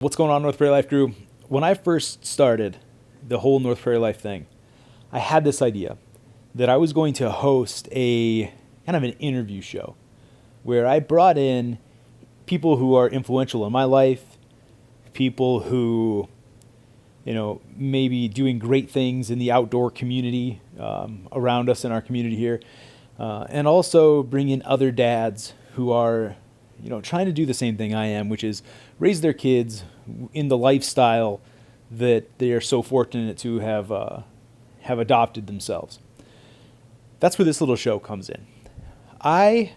What's going on, North Prairie Life crew? When I first started the whole North Prairie Life thing, I had this idea that I was going to host a kind of an interview show where I brought in people who are influential in my life, people who, maybe doing great things in the outdoor community around us in our community here, and also bring in other dads who are trying to do the same thing I am, which is raise their kids in the lifestyle that they are so fortunate to have adopted themselves. That's where this little show comes in. I'm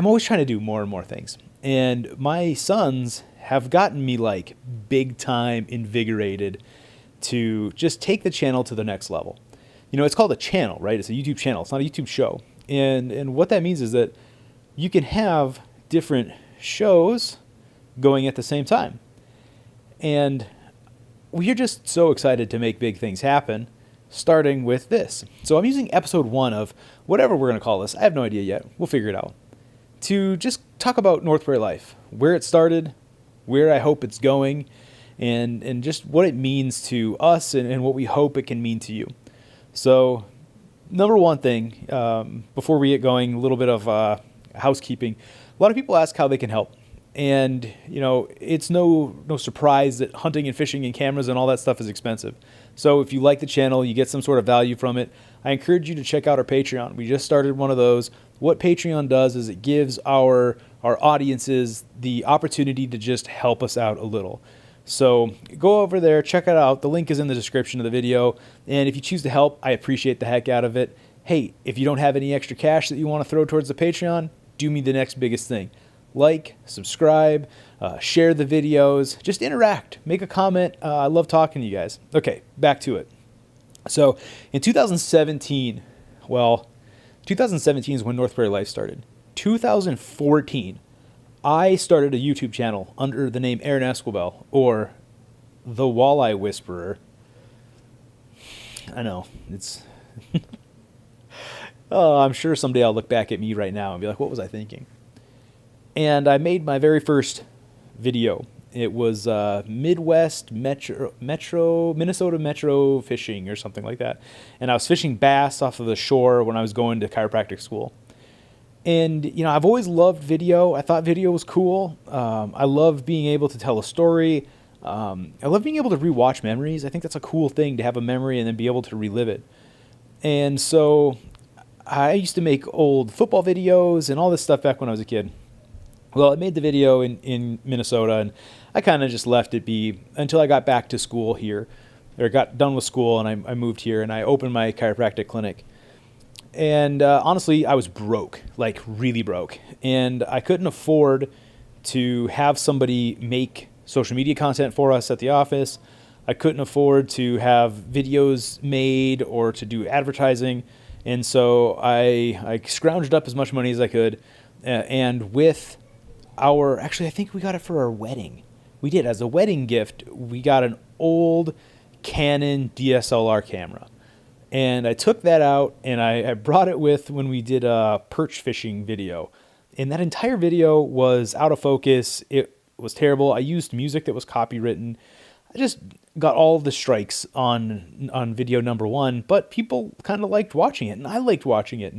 always trying to do more and more things, and my sons have gotten me like big time invigorated to just take the channel to the next level. It's called a channel, right? It's a YouTube channel. It's not a YouTube show, and what that means is that you can have different shows going at the same time. And we're just so excited to make big things happen, starting with this. So I'm using episode 1 of whatever we're going to call this. I have no idea yet. We'll figure it out. To just talk about North Prairie Life, where it started, where I hope it's going, and just what it means to us and what we hope it can mean to you. So number one thing, before we get going, a little bit of housekeeping. A lot of people ask how they can help. And, it's no surprise that hunting and fishing and cameras and all that stuff is expensive. So if you like the channel, you get some sort of value from it, I encourage you to check out our Patreon. We just started one of those. What Patreon does is it gives our audiences the opportunity to just help us out a little. So go over there, check it out. The link is in the description of the video. And if you choose to help, I appreciate the heck out of it. Hey, if you don't have any extra cash that you want to throw towards the Patreon, do me the next biggest thing. Like, subscribe, share the videos, just interact, make a comment. I love talking to you guys. Okay, back to it. So in 2017 is when North Prairie Life started. 2014, I started a YouTube channel under the name Aaron Esquibel, or the Walleye Whisperer. I know, it's... Oh, I'm sure someday I'll look back at me right now and be like, what was I thinking? And I made my very first video. It was Midwest Minnesota Metro fishing or something like that. And I was fishing bass off of the shore when I was going to chiropractic school. And, I've always loved video. I thought video was cool. I love being able to tell a story. I love being able to rewatch memories. I think that's a cool thing, to have a memory and then be able to relive it. And so I used to make old football videos and all this stuff back when I was a kid. Well, I made the video in Minnesota, and I kind of just left it be until I got back to school here, or got done with school, and I moved here, and I opened my chiropractic clinic. And honestly, I was broke, like really broke, and I couldn't afford to have somebody make social media content for us at the office. I couldn't afford to have videos made or to do advertising. And so I scrounged up as much money as I could, and with actually I think we got it for our wedding. We did, as a wedding gift, we got an old Canon DSLR camera. And I took that out and I brought it with when we did a perch fishing video. And that entire video was out of focus. It was terrible. I used music that was copywritten. I just got all of the strikes on video number 1, but people kind of liked watching it, and I liked watching it,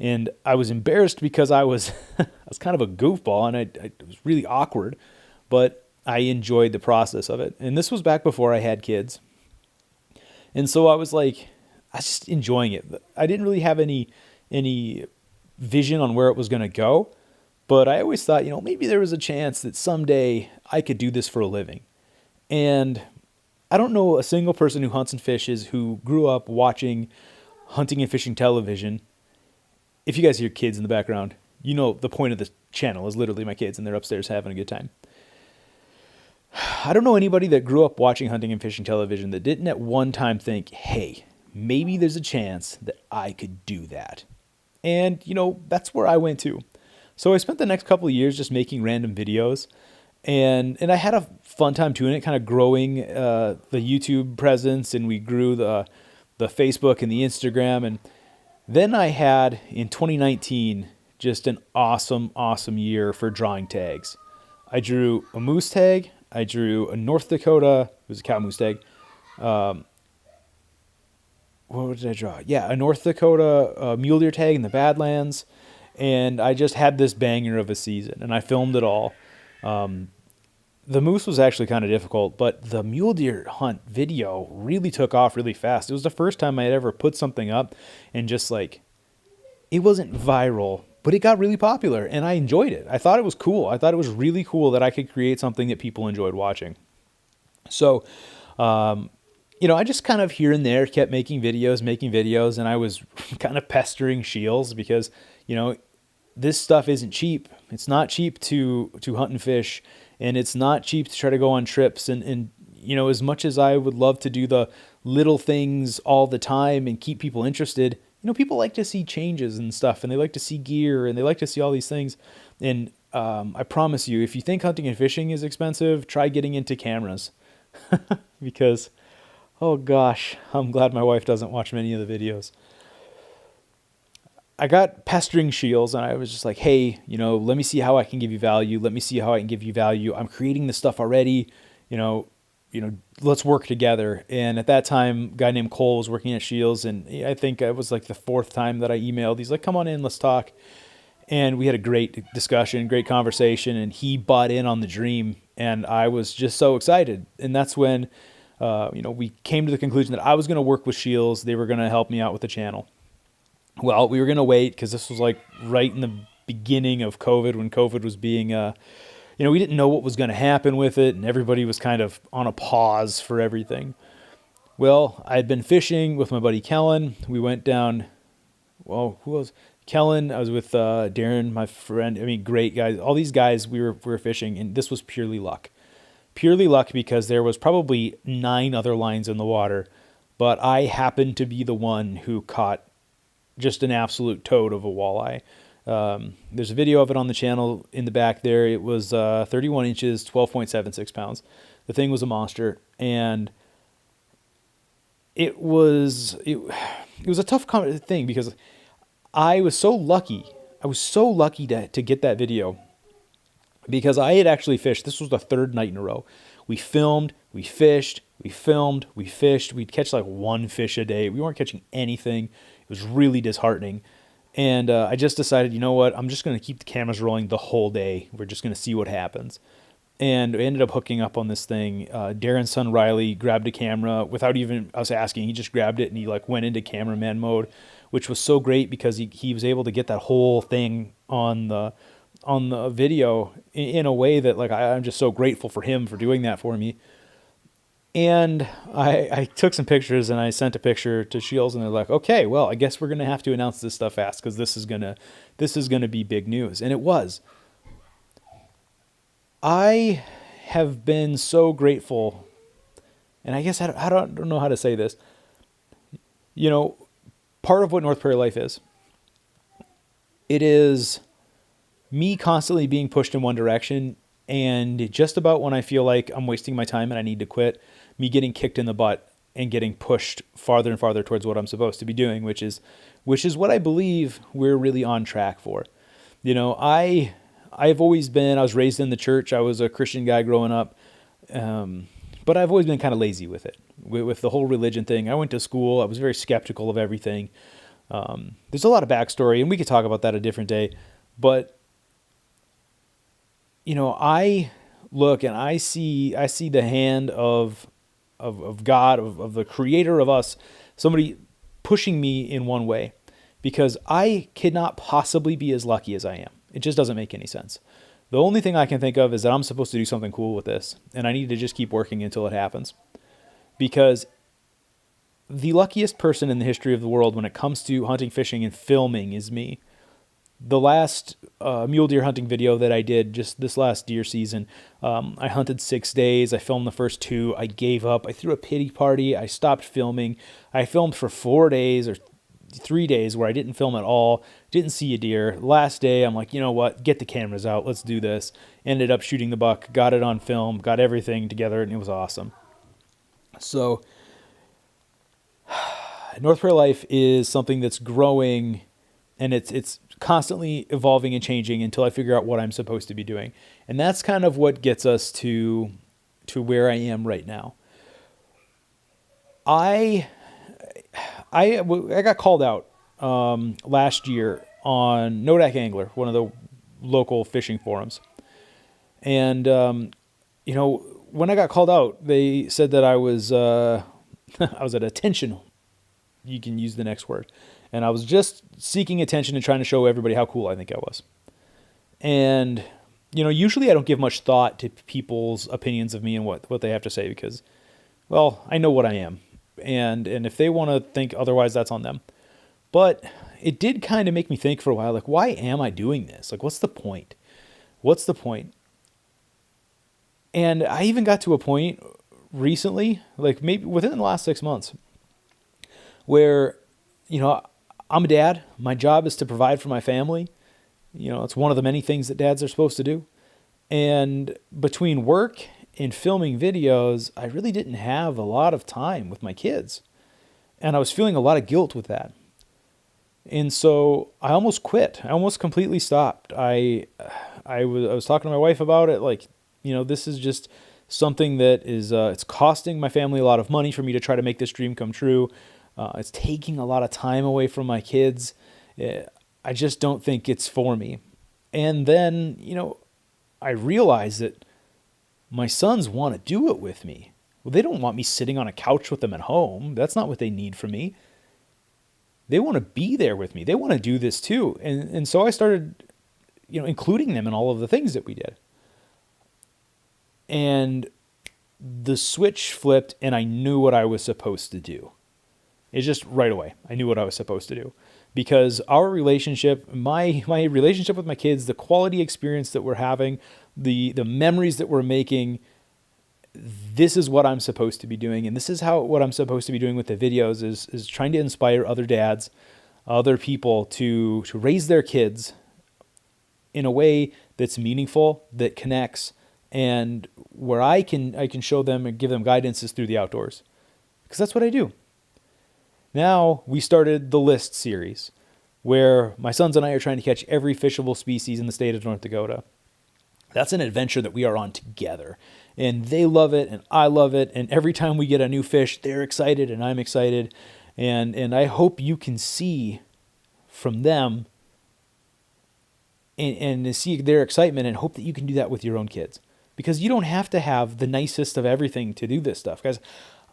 and I was embarrassed because I was I was kind of a goofball, and it was really awkward, but I enjoyed the process of it. And this was back before I had kids, and so I was just enjoying it. I didn't really have any vision on where it was going to go, but I always thought, maybe there was a chance that someday I could do this for a living. And I don't know a single person who hunts and fishes who grew up watching hunting and fishing television. If you guys hear kids in the background, the point of the channel is literally my kids, and they're upstairs having a good time. I don't know anybody that grew up watching hunting and fishing television that didn't at one time think, hey, maybe there's a chance that I could do that. And, that's where I went to. So I spent the next couple of years just making random videos. And I had a fun time doing it, kind of growing the YouTube presence, and we grew the Facebook and the Instagram. And then I had, in 2019, just an awesome year for drawing tags. I drew a moose tag. I drew a North Dakota. It was a cow moose tag. What did I draw? Yeah, a North Dakota mule deer tag in the Badlands. And I just had this banger of a season, and I filmed it all. The moose was actually kind of difficult, but the mule deer hunt video really took off really fast. It was the first time I had ever put something up and just like, it wasn't viral, but it got really popular and I enjoyed it. I thought it was cool. I thought it was really cool that I could create something that people enjoyed watching. So, I just kind of here and there kept making videos, and I was kind of pestering Shields because, this stuff isn't cheap. It's not cheap to hunt and fish, and it's not cheap to try to go on trips. And as much as I would love to do the little things all the time and keep people interested, people like to see changes and stuff, and they like to see gear, and they like to see all these things. And I promise you, if you think hunting and fishing is expensive, try getting into cameras. Because, oh gosh, I'm glad my wife doesn't watch many of the videos. I got pestering Shields, and I was just like, hey, let me see how I can give you value. Let me see how I can give you value. I'm creating this stuff already. Let's work together. And at that time, a guy named Cole was working at Shields, and I think it was like the fourth time that I emailed. He's like, come on in, let's talk. And we had a great discussion, great conversation, and he bought in on the dream, and I was just so excited. And that's when, we came to the conclusion that I was going to work with Shields. They were going to help me out with the channel. Well, we were going to wait because this was like right in the beginning of COVID, when COVID was being, we didn't know what was going to happen with it, and everybody was kind of on a pause for everything. Well, I had been fishing with my buddy Kellen. We went down, who was Kellen? I was with Darren, my friend. Great guys. All these guys, we were fishing, and this was purely luck. Purely luck because there was probably 9 other lines in the water, but I happened to be the one who caught just an absolute toad of a walleye. There's a video of it on the channel in the back there. It was 31 inches, 12.76 pounds. The thing was a monster, and it was a tough thing because I was so lucky. I was so lucky to get that video because I had actually fished. This was the 3rd night in a row. We filmed, we fished, we filmed, we fished. We'd catch like 1 fish a day. We weren't catching anything. It was really disheartening. And I just decided, you know what? I'm just going to keep the cameras rolling the whole day. We're just going to see what happens. And we ended up hooking up on this thing. Darren's son Riley grabbed a camera without even us asking. He just grabbed it and he went into cameraman mode, which was so great because he was able to get that whole thing on the video in a way that I'm just so grateful for him for doing that for me. And I took some pictures and I sent a picture to Shields, and they're like, okay, well, I guess we're going to have to announce this stuff fast because this is going to be big news. And it was. I have been so grateful, and I guess I don't know how to say this. Part of what North Prairie Life is, it is me constantly being pushed in one direction, and just about when I feel like I'm wasting my time and I need to quit, me getting kicked in the butt and getting pushed farther and farther towards what I'm supposed to be doing, which is what I believe we're really on track for. I've always been, I was raised in the church. I was a Christian guy growing up. But I've always been kind of lazy with it, with the whole religion thing. I went to school. I was very skeptical of everything. There's a lot of backstory, and we could talk about that a different day. But, I look and I see the hand of God, of the creator of us, somebody pushing me in one way, because I cannot possibly be as lucky as I am. It just doesn't make any sense. The only thing I can think of is that I'm supposed to do something cool with this, and I need to just keep working until it happens. Because the luckiest person in the history of the world when it comes to hunting, fishing, and filming is me. The last mule deer hunting video that I did just this last deer season, I hunted 6 days. I filmed the first 2. I gave up. I threw a pity party. I stopped filming. I filmed for 4 days or 3 days where I didn't film at all, didn't see a deer. Last day, I'm like, you know what? Get the cameras out. Let's do this. Ended up shooting the buck, got it on film, got everything together, and it was awesome. So, North Prairie Life is something that's growing, and it's constantly evolving and changing until I figure out what I'm supposed to be doing. And that's kind of what gets us to where I am right now. I got called out last year on Nodak Angler, one of the local fishing forums. And, when I got called out, they said that I was I was at attention. You can use the next word. And I was just seeking attention and trying to show everybody how cool I think I was. And, usually I don't give much thought to people's opinions of me and what they have to say because, well, I know what I am. And if they want to think otherwise, that's on them. But it did kind of make me think for a while, like, why am I doing this? Like, what's the point? What's the point? And I even got to a point recently, like maybe within the last 6 months, where, I'm a dad. My job is to provide for my family. It's one of the many things that dads are supposed to do. And between work and filming videos, I really didn't have a lot of time with my kids. And I was feeling a lot of guilt with that. And so I almost quit. I almost completely stopped. I was talking to my wife about it. Like, this is just something that is, it's costing my family a lot of money for me to try to make this dream come true. It's taking a lot of time away from my kids. I just don't think it's for me. And then, I realized that my sons want to do it with me. Well, they don't want me sitting on a couch with them at home. That's not what they need from me. They want to be there with me. They want to do this too. And so I started, including them in all of the things that we did. And the switch flipped and I knew what I was supposed to do. It's just right away. I knew what I was supposed to do. Because our relationship, my relationship with my kids, the quality experience that we're having, the memories that we're making, this is what I'm supposed to be doing. And this is what I'm supposed to be doing with the videos is trying to inspire other dads, other people to raise their kids in a way that's meaningful, that connects, and where I can show them and give them guidance is through the outdoors. Because that's what I do. Now we started the List series, where my sons and I are trying to catch every fishable species in the state of North Dakota. That's an adventure that we are on together. And they love it, and I love it. And every time we get a new fish, they're excited, and I'm excited. And I hope you can see from them and to see their excitement, and hope that you can do that with your own kids. Because you don't have to have the nicest of everything to do this stuff. Guys,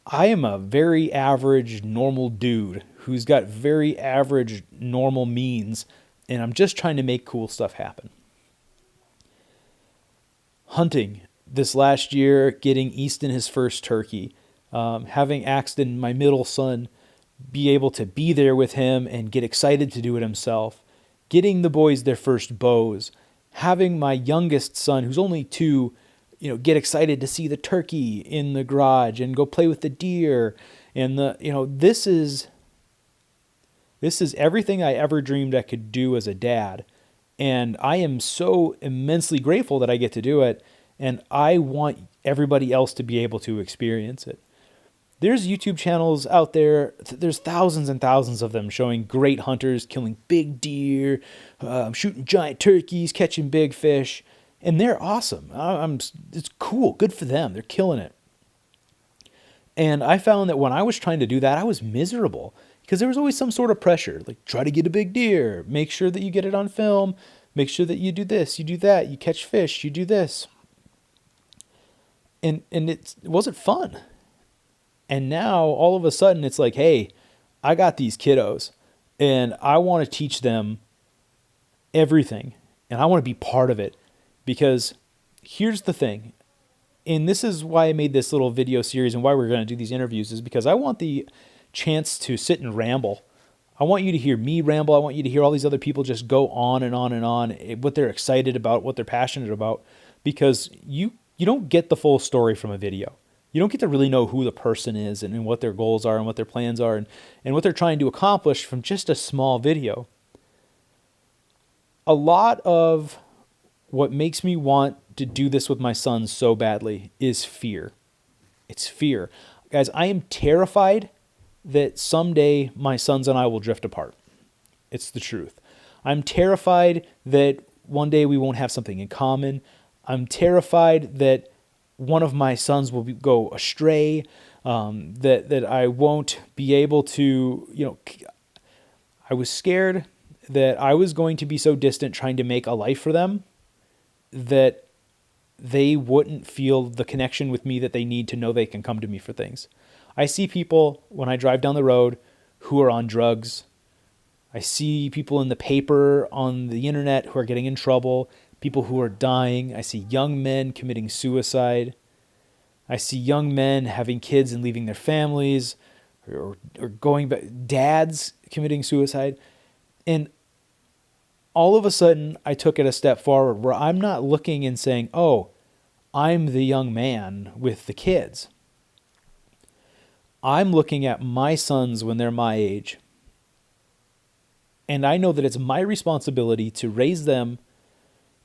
I am a very average, normal dude who's got very average, normal means, and I'm just trying to make cool stuff happen. Hunting this last year, getting Easton his first turkey, having Axton, my middle son, be able to be there with him and get excited to do it himself, getting the boys their first bows, having my youngest son, who's only 2, get excited to see the turkey in the garage and go play with the deer. And this is everything I ever dreamed I could do as a dad. And I am so immensely grateful that I get to do it. And I want everybody else to be able to experience it. There's YouTube channels out there. There's thousands and thousands of them showing great hunters killing big deer, shooting giant turkeys, catching big fish. And they're awesome. It's cool. Good for them. They're killing it. And I found that when I was trying to do that, I was miserable because there was always some sort of pressure. Like, try to get a big deer. Make sure that you get it on film. Make sure that you do this, you do that. You catch fish, you do this. And it wasn't fun. And now, all of a sudden, it's like, hey, I got these kiddos, and I want to teach them everything. And I want to be part of it. Because here's the thing, and this is why I made this little video series and why we're going to do these interviews, is because I want the chance to sit and ramble. I want you to hear me ramble. I want you to hear all these other people just go on and on and on, what they're excited about, what they're passionate about, because you don't get the full story from a video. You don't get to really know who the person is and what their goals are and what their plans are and what they're trying to accomplish from just a small video. A lot of what makes me want to do this with my sons so badly is fear. It's fear. Guys, I am terrified that someday my sons and I will drift apart. It's the truth. I'm terrified that one day we won't have something in common. I'm terrified that one of my sons will go astray, that I won't be able to, I was scared that I was going to be so distant trying to make a life for them that they wouldn't feel the connection with me that they need to know they can come to me for things. I see people when I drive down the road who are on drugs. I see people in the paper, on the internet, who are getting in trouble, people who are dying. I see young men committing suicide. I see young men having kids and leaving their families, or going back, dads committing suicide. And all of a sudden, I took it a step forward where I'm not looking and saying, oh, I'm the young man with the kids. I'm looking at my sons when they're my age. And I know that it's my responsibility to raise them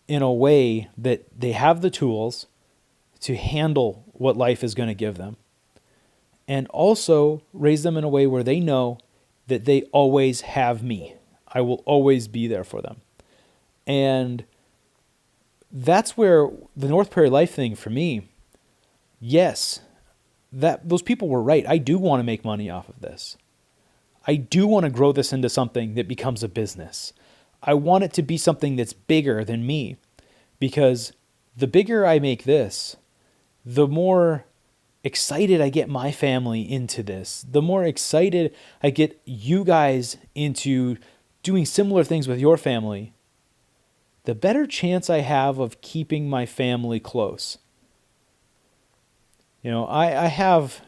in a way that they have the tools to handle what life is going to give them. And also raise them in a way where they know that they always have me. I will always be there for them. And that's where the North Prairie Life thing for me, yes, those people were right. I do want to make money off of this. I do want to grow this into something that becomes a business. I want it to be something that's bigger than me, because the bigger I make this, the more excited I get my family into this, the more excited I get you guys into doing similar things with your family, the better chance I have of keeping my family close. I have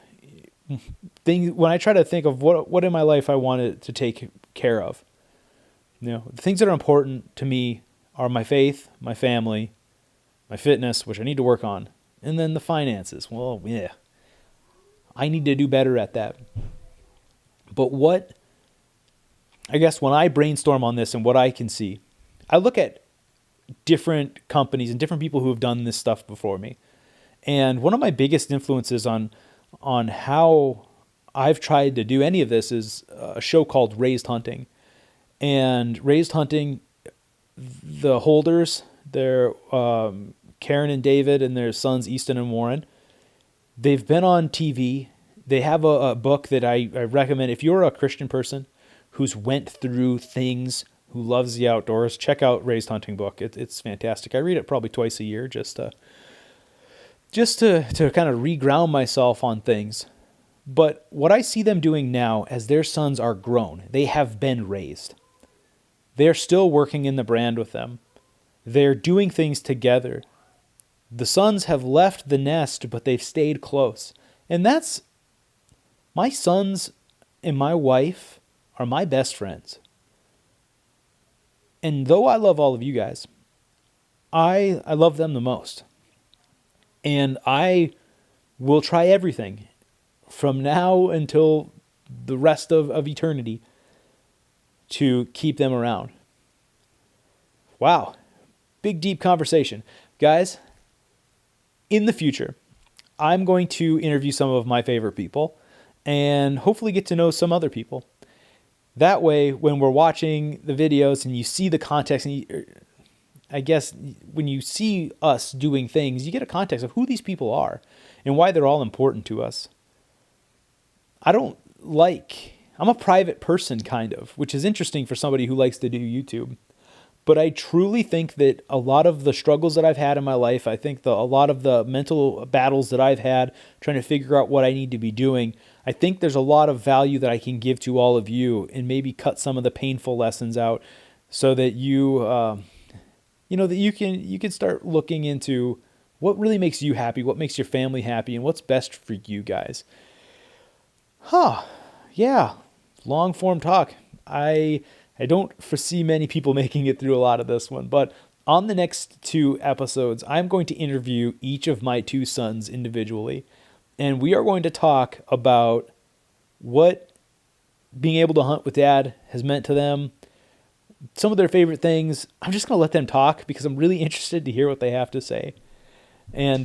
things when I try to think of what in my life I wanted to take care of. The things that are important to me are my faith, my family, my fitness, which I need to work on, and then the finances. Well, yeah, I need to do better at that. But I guess when I brainstorm on this and what I can see, I look at different companies and different people who have done this stuff before me. And one of my biggest influences on how I've tried to do any of this is a show called Raised Hunting. And Raised Hunting, the holders, they're Karen and David and their sons Easton and Warren. They've been on TV. They have a book that I recommend. If you're a Christian person who's went through things, who loves the outdoors, check out Raised Hunting book. It's fantastic. I read it probably twice a year just to kind of reground myself on things. But what I see them doing now, as their sons are grown, they have been raised. They're still working in the brand with them. They're doing things together. The sons have left the nest, but they've stayed close. And that's, my sons and my wife are my best friends. And though I love all of you guys, I love them the most. And I will try everything from now until the rest of eternity to keep them around. Wow. Big, deep conversation. Guys, in the future, I'm going to interview some of my favorite people and hopefully get to know some other people. That way, when we're watching the videos and you see the context, and I guess when you see us doing things, you get a context of who these people are and why they're all important to us. I'm a private person kind of, which is interesting for somebody who likes to do YouTube. But I truly think that a lot of the struggles that I've had in my life, I think a lot of the mental battles that I've had trying to figure out what I need to be doing, I think there's a lot of value that I can give to all of you and maybe cut some of the painful lessons out so that that you can start looking into what really makes you happy, what makes your family happy, and what's best for you guys. Yeah, long form talk. I don't foresee many people making it through a lot of this one, but on the next 2 episodes, I'm going to interview each of my 2 sons individually, and we are going to talk about what being able to hunt with Dad has meant to them, some of their favorite things. I'm just going to let them talk because I'm really interested to hear what they have to say. And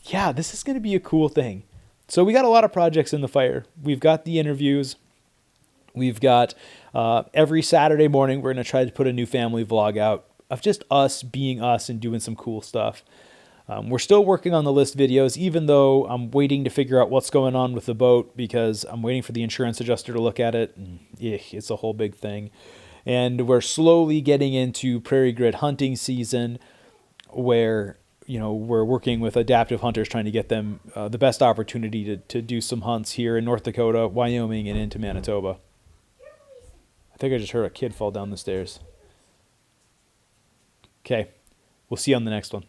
yeah, this is going to be a cool thing. So we got a lot of projects in the fire. We've got the interviews. We've got every Saturday morning, we're going to try to put a new family vlog out of just us being us and doing some cool stuff. We're still working on the list videos, even though I'm waiting to figure out what's going on with the boat because I'm waiting for the insurance adjuster to look at it. And, it's a whole big thing. And we're slowly getting into prairie grid hunting season where, we're working with adaptive hunters trying to get them the best opportunity to do some hunts here in North Dakota, Wyoming, and into Manitoba. I think I just heard a kid fall down the stairs. Okay, we'll see you on the next one.